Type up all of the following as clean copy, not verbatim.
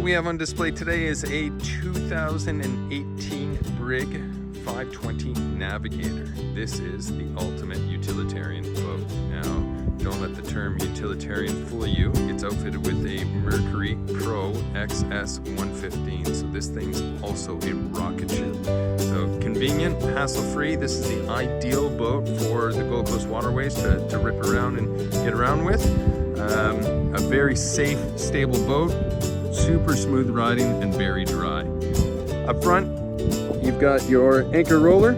we have on display today is a 2018 Brig 520 Navigator. This is the ultimate utilitarian boat. Now, don't let the term utilitarian fool you. It's outfitted with a Mercury Pro XS 115. So this thing's also a rocket ship. So convenient, hassle-free. This is the ideal boat for the Gold Coast waterways to rip around and get around with. A very safe, stable boat, super smooth riding and very dry. Up front, you've got your anchor roller,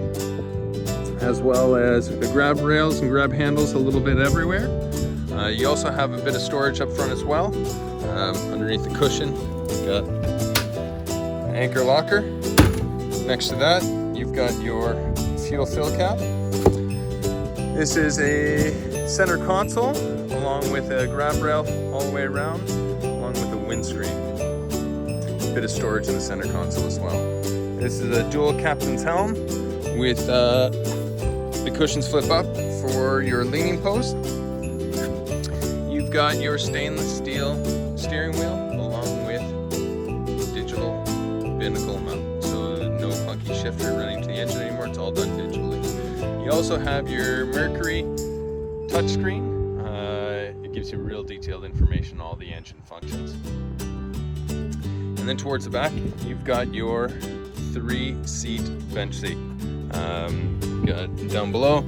as well as the grab rails and grab handles a little bit everywhere. You also have a bit of storage up front as well. Underneath the cushion, you've got an anchor locker. Next to that, you've got your fuel fill cap. This is a center console, along with a grab rail all the way around, along with a windscreen. A bit of storage in the center console as well. This is a dual captain's helm with the cushions flip up for your leaning post. You've got your stainless steel steering wheel along with digital binnacle mount. So no funky shifter running to the engine anymore, it's all done digitally. You also have your Mercury touchscreen. It gives you real detailed information on all the engine functions. And then towards the back, you've got your 3-seat bench seat. Got down below,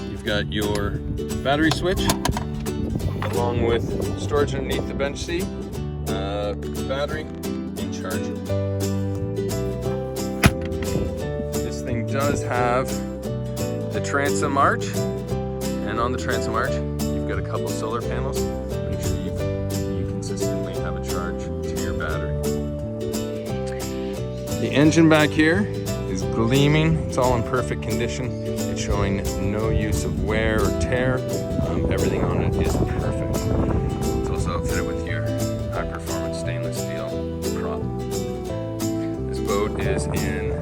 you've got your battery switch, along with storage underneath the bench seat, battery, and charger. This thing does have the transom arch, and on the transom arch, you've got a couple solar panels. Make sure you consistently have a charge to your battery. The engine back here is gleaming. It's all in perfect condition. It's showing no use of wear or tear. Everything on it is perfect. It's also outfitted with your high-performance stainless steel prop. This boat is in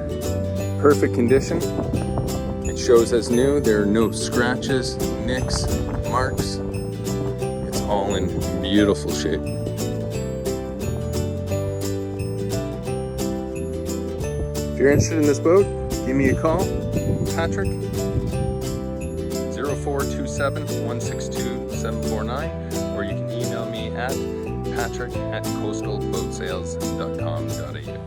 perfect condition. It shows as new. There are no scratches, nicks, marks. It's all in beautiful shape. If you're interested in this boat, give me a call, Patrick, 0427-162-749, or you can email me at patrick@coastalboatsales.com.au.